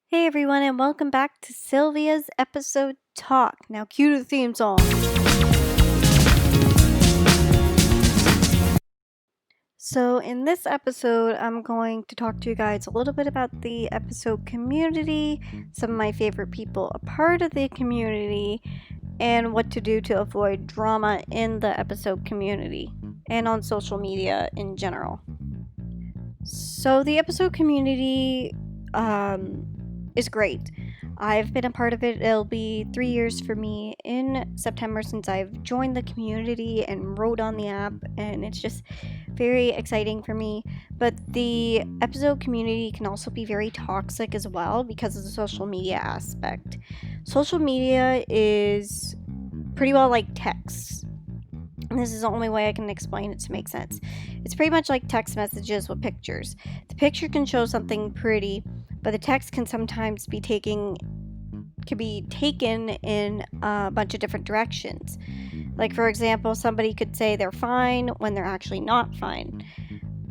Hey everyone, and welcome back to Sylvia's episode talk. Now, cue the theme song. So, in this episode, I'm going to talk to you guys a little bit about the episode community, some of my favorite people a part of the community, and what to do to avoid drama in the episode community and on social media in general. So, the episode community is great. I've been a part of it. It'll be 3 years for me in September since I've joined the community and wrote on the app, and it's just very exciting for me. But the episode community can also be very toxic as well because of the social media aspect. Social media is pretty well like text. And this is the only way I can explain it to make sense. It's pretty much like text messages with pictures. The picture can show something pretty, but the text can sometimes be taken in a bunch of different directions. Like, for example, somebody could say they're fine when they're actually not fine.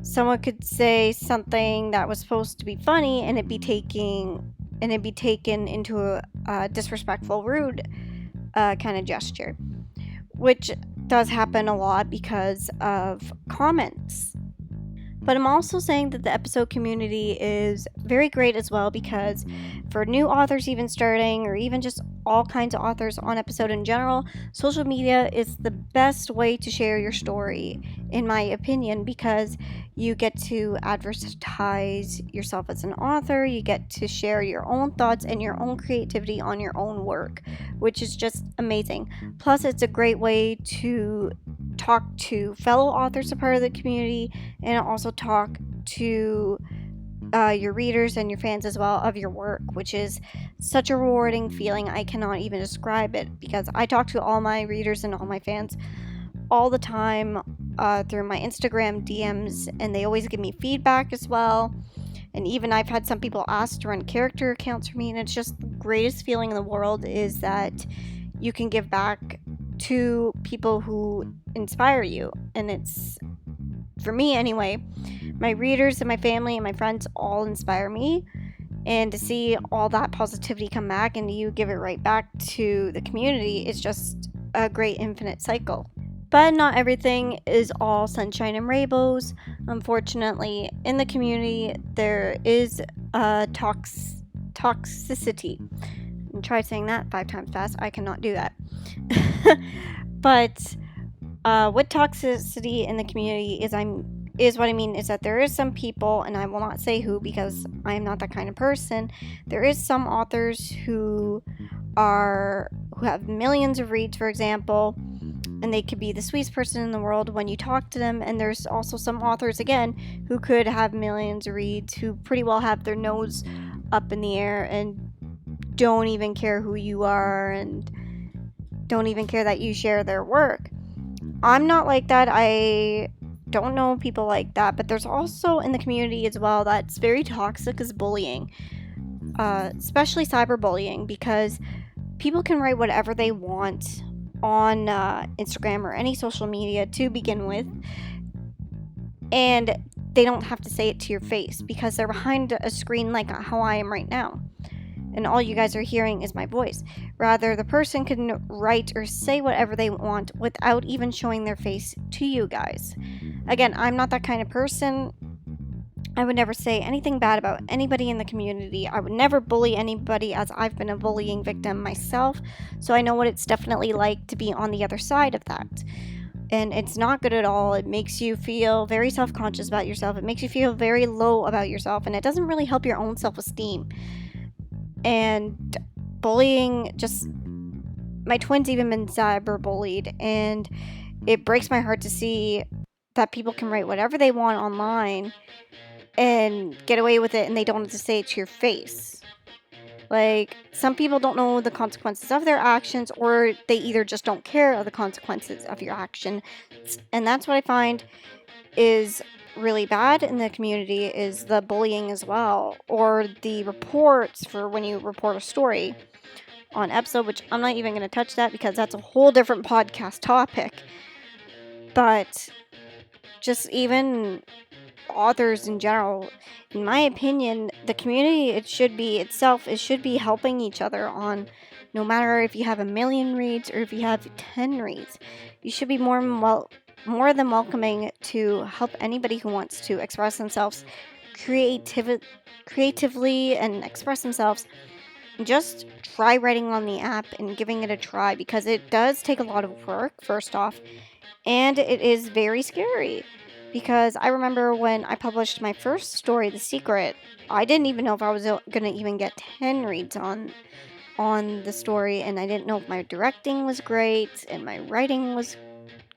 Someone could say something that was supposed to be funny and it'd be taken into a disrespectful, rude kind of gesture, which does happen a lot because of comments. But I'm also saying that the episode community is very great as well because for new authors even starting, or even just all kinds of authors on episode in general, social media is the best way to share your story, in my opinion, because you get to advertise yourself as an author, you get to share your own thoughts and your own creativity on your own work, which is just amazing. Plus, it's a great way to talk to fellow authors, a part of the community, and also talk to your readers and your fans as well of your work, which is such a rewarding feeling. I cannot even describe it because I talk to all my readers and all my fans all the time through my Instagram DMs, and they always give me feedback as well. And even I've had some people ask to run character accounts for me, and it's just the greatest feeling in the world is that you can give back to people who inspire you. And it's, for me anyway, my readers and my family and my friends all inspire me, and to see all that positivity come back and you give it right back to the community is just a great infinite cycle. But not everything is all sunshine and rainbows. Unfortunately, in the community there is toxicity. And try saying that 5 times fast. I cannot do that. But with toxicity in the community is what I mean is that there is some people, and I will not say who because I am not that kind of person. There is some authors who have millions of reads, for example, and they could be the sweetest person in the world when you talk to them. And there's also some authors, again, who could have millions of reads, who pretty well have their nose up in the air and don't even care who you are and don't even care that you share their work. I'm not like that. I don't know people like that, but there's also in the community as well that's very toxic is bullying, especially cyberbullying, because people can write whatever they want on Instagram or any social media to begin with, and they don't have to say it to your face because they're behind a screen like how I am right now, and all you guys are hearing is my voice. Rather, the person can write or say whatever they want without even showing their face to you guys. Again, I'm not that kind of person. I would never say anything bad about anybody in the community. I would never bully anybody, as I've been a bullying victim myself, so I know what it's definitely like to be on the other side of that. And it's not good at all. It makes you feel very self-conscious about yourself. It makes you feel very low about yourself, and it doesn't really help your own self-esteem. And bullying, just, my twin's even been cyberbullied, and it breaks my heart to see that people can write whatever they want online and get away with it, and they don't have to say it to your face. Like, some people don't know the consequences of their actions, or they either just don't care of the consequences of your action. And that's what I find is really bad in the community, is the bullying as well, or the reports for when you report a story on episode, which I'm not even going to touch that because that's a whole different podcast topic. But just even authors in general. In my opinion, the community, it should be helping each other on, no matter if you have 1,000,000 reads or if you have 10 reads. You should be more than welcoming to help anybody who wants to express themselves creatively and express themselves. Just try writing on the app and giving it a try, because it does take a lot of work, first off, and it is very scary. Because I remember when I published my first story, The Secret, I didn't even know if I was going to even get 10 reads on the story, and I didn't know if my directing was great and my writing was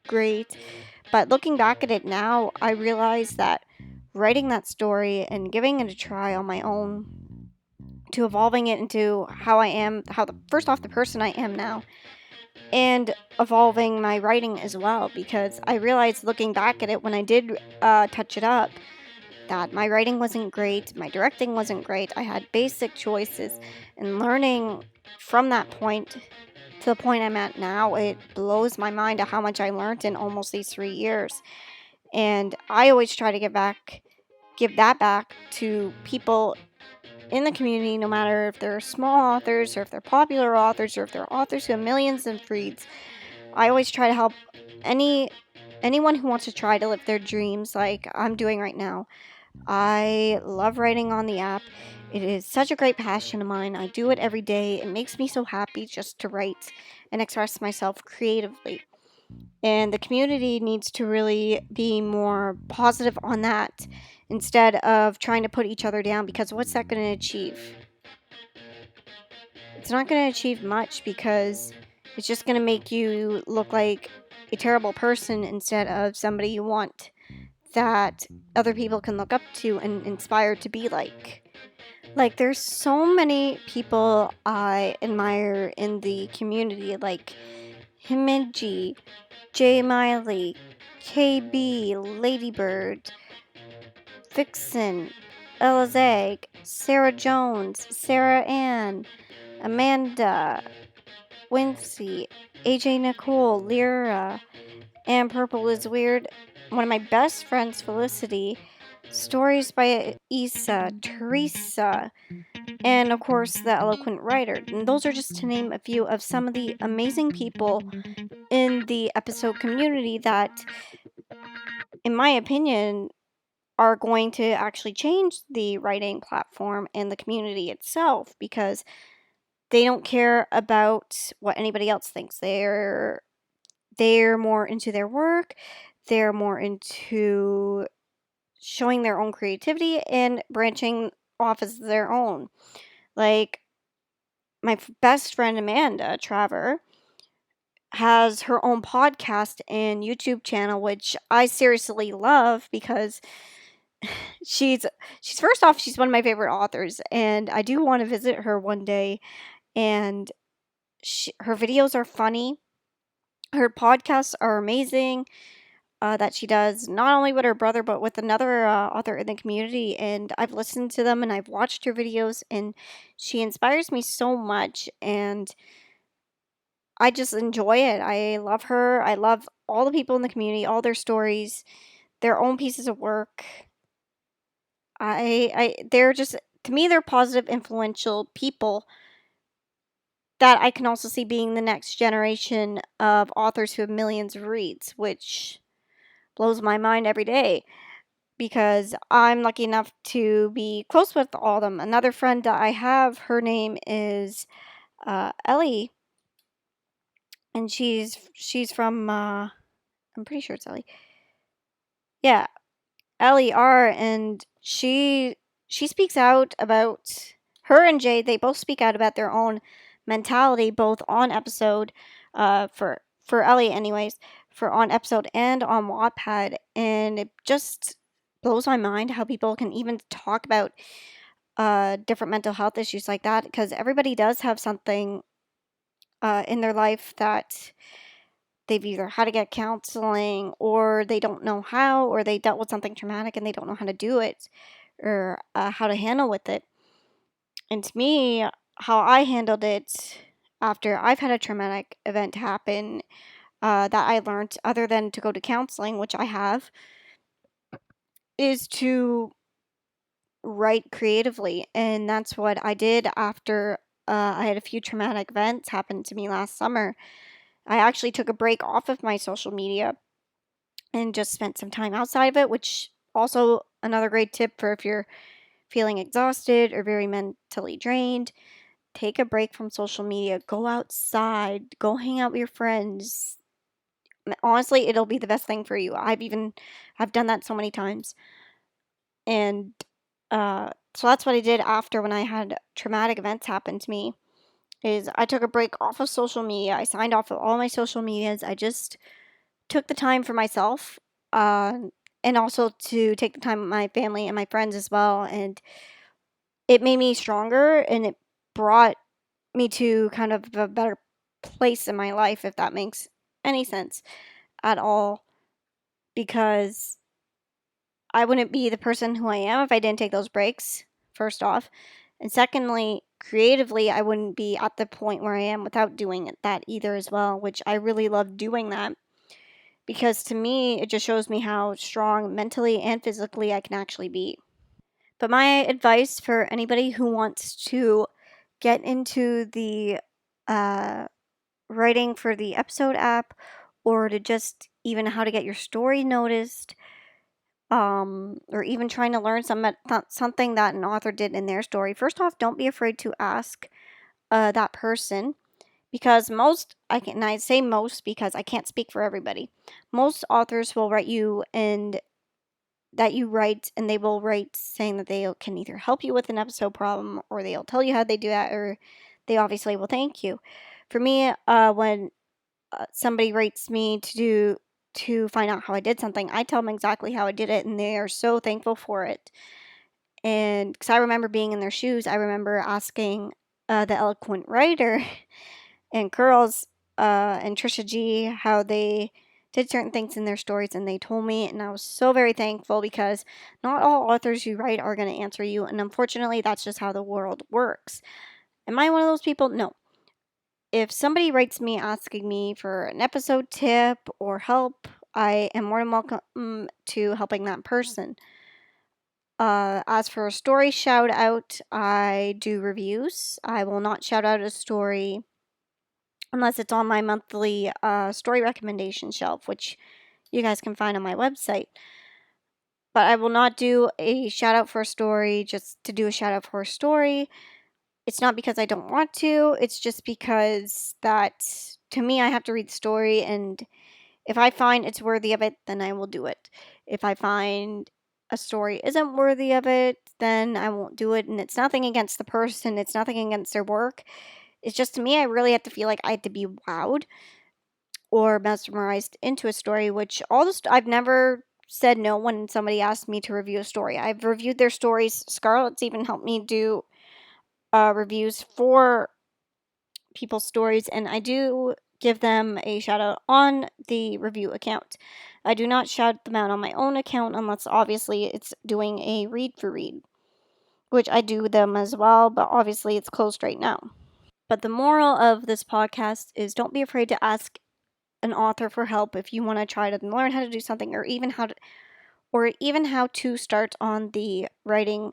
great. But looking back at it now, I realized that writing that story and giving it a try on my own, to evolving it into first off, the person I am now, and evolving my writing as well, because I realized looking back at it when I did touch it up, that my writing wasn't great, my directing wasn't great, I had basic choices, and learning from that point to the point I'm at now, it blows my mind at how much I learned in almost these 3 years. And I always try to give that back to people in the community, no matter if they're small authors or if they're popular authors or if they're authors who have millions of reads. I always try to help anyone who wants to try to live their dreams like I'm doing right now. I love writing on the app. It is such a great passion of mine. I do it every day. It makes me so happy just to write and express myself creatively. And the community needs to really be more positive on that, instead of trying to put each other down, because what's that going to achieve? It's not going to achieve much, because it's just going to make you look like a terrible person instead of somebody you want that other people can look up to and inspire to be like. Like, there's so many people I admire in the community, like Himeji, J. Miley, KB, Ladybird, Vixen, Ella Zeg, Sarah Jones, Sarah Ann, Amanda, Wincy, AJ Nicole, Lyra, and Purple is Weird, one of my best friends, Felicity, Stories by Issa, Teresa, and of course the Eloquent Writer. And those are just to name a few of some of the amazing people in the episode community that, in my opinion, are going to actually change the writing platform and the community itself, because they don't care about what anybody else thinks. They're more into their work. They're more into showing their own creativity and branching off as their own. Like, my best friend Amanda Traver has her own podcast and YouTube channel, which I seriously love, because she's first off, she's one of my favorite authors, and I do want to visit her one day. And her videos are funny. Her podcasts are amazing. That she does not only with her brother but with another author in the community, and I've listened to them and I've watched her videos, and she inspires me so much, and I just enjoy it. I love her. I love all the people in the community, all their stories, their own pieces of work. They're just, to me, they're positive, influential people that I can also see being the next generation of authors who have millions of reads, which blows my mind every day, because I'm lucky enough to be close with all of them. Another friend that I have, her name is Ellie, and she's from I'm pretty sure it's Ellie. Yeah, Ellie R, and she speaks out about, her and Jay, they both speak out about their own mentality, both on episode, for Ellie anyways, for on episode and on Wattpad, and it just blows my mind how people can even talk about different mental health issues like that, because everybody does have something in their life that they've either had to get counseling, or they don't know how, or they dealt with something traumatic and they don't know how to do it, or how to handle with it. And to me, how I handled it after I've had a traumatic event happen, that I learned, other than to go to counseling, which I have, is to write creatively. And that's what I did after I had a few traumatic events happen to me last summer. I actually took a break off of my social media and just spent some time outside of it, which also another great tip for if you're feeling exhausted or very mentally drained. Take a break from social media. Go outside. Go hang out with your friends. Honestly, it'll be the best thing for you. I've done that so many times. And so that's what I did after when I had traumatic events happen to me is I took a break off of social media. I signed off of all my social medias. I just took the time for myself, uh, and also to take the time with my family and my friends as well. And it made me stronger and it brought me to kind of a better place in my life, if that makes any sense at all, because I wouldn't be the person who I am if I didn't take those breaks, first off. And secondly, creatively, I wouldn't be at the point where I am without doing that either, as well, which I really love doing that because to me, it just shows me how strong mentally and physically I can actually be. But my advice for anybody who wants to get into the uh, writing for the episode app or to just even how to get your story noticed, or even trying to learn something that an author did in their story. First off, don't be afraid to ask that person because and I say most because I can't speak for everybody. Most authors will write you and that you write, and they will write saying that they can either help you with an episode problem or they'll tell you how they do that, or they obviously will thank you. For me, when somebody rates me to find out how I did something, I tell them exactly how I did it, and they are so thankful for it. And because I remember being in their shoes, I remember asking the eloquent writer and girls and Trisha G how they did certain things in their stories, and they told me, and I was so very thankful because not all authors you write are going to answer you, and unfortunately, that's just how the world works. Am I one of those people? No. If somebody writes me asking me for an episode tip or help, I am more than welcome to helping that person. As for a story shout out, I do reviews. I will not shout out a story unless it's on my monthly story recommendation shelf, which you guys can find on my website. But I will not do a shout out for a story just to do a shout out for a story. It's not because I don't want to, it's just because that to me, I have to read the story, and if I find it's worthy of it, then I will do it. If I find a story isn't worthy of it, then I won't do it. And it's nothing against the person, it's nothing against their work. It's just to me, I really have to feel like I have to be wowed or mesmerized into a story, which I've never said no when somebody asked me to review a story. I've reviewed their stories. Scarlett's even helped me do reviews for people's stories, and I do give them a shout out on the review account. I do not shout them out on my own account unless obviously it's doing a read for read, which I do them as well, but obviously it's closed right now. But the moral of this podcast is don't be afraid to ask an author for help if you want to try to learn how to do something, or even how to start on the writing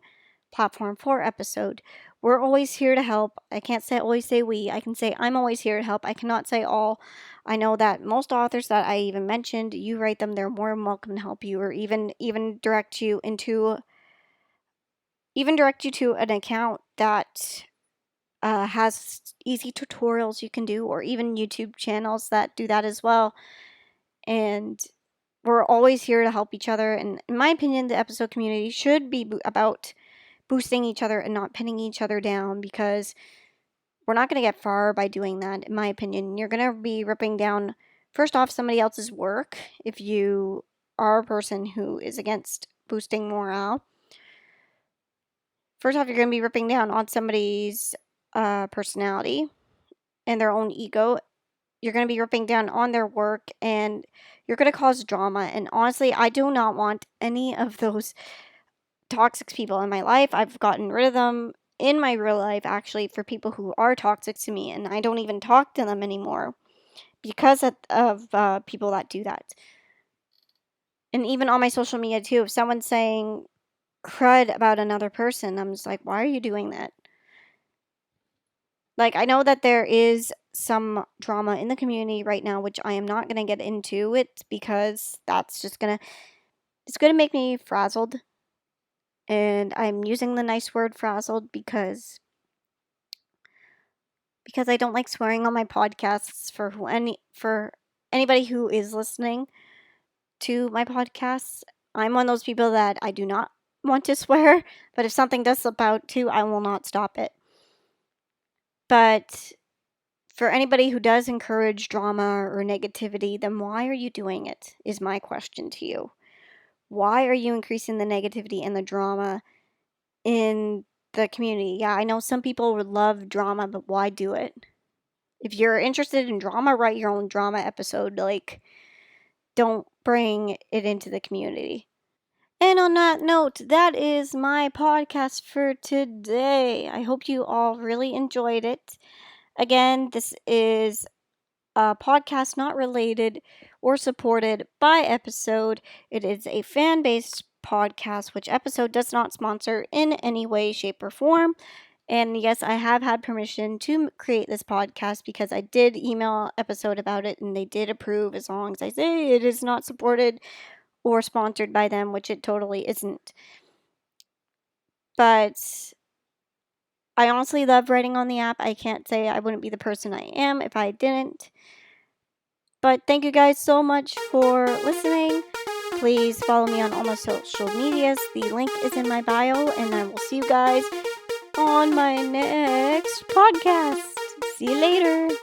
platform for episode. We're always here to help. I can't always say we. I can say I'm always here to help. I cannot say all. I know that most authors that I even mentioned, you write them, they're more than welcome to help you, or even direct you to an account that has easy tutorials you can do, or even YouTube channels that do that as well. And we're always here to help each other. And in my opinion, the episode community should be about boosting each other and not pinning each other down, because we're not going to get far by doing that, in my opinion. You're going to be ripping down, first off, somebody else's work if you are a person who is against boosting morale. First off, you're going to be ripping down on somebody's personality and their own ego. You're going to be ripping down on their work, and you're going to cause drama. And honestly, I do not want any of those toxic people in my life. I've gotten rid of them in my real life, actually, for people who are toxic to me, and I don't even talk to them anymore because of people that do that. And even on my social media too, if someone's saying crud about another person, I'm just like, why are you doing that? Like, I know that there is some drama in the community right now, which I am not going to get into it because that's just it's going to make me frazzled. And I'm using the nice word frazzled because I don't like swearing on my podcasts for anybody who is listening to my podcasts. I'm one of those people that I do not want to swear, but if something does slip out too, I will not stop it. But for anybody who does encourage drama or negativity, then why are you doing it? Is my question to you. Why are you increasing the negativity and the drama in the community? Yeah, I know some people would love drama, but why do it? If you're interested in drama, write your own drama episode. Like, don't bring it into the community. And on that note, that is my podcast for today. I hope you all really enjoyed it. Again, this is a podcast not related or supported by Episode. It is a fan-based podcast, which Episode does not sponsor in any way, shape, or form. And yes, I have had permission to create this podcast because I did email Episode about it and they did approve as long as I say it is not supported or sponsored by them, which it totally isn't. But I honestly love writing on the app. I can't say I wouldn't be the person I am if I didn't. But thank you guys so much for listening. Please follow me on all my social medias. The link is in my bio, and I will see you guys on my next podcast. See you later.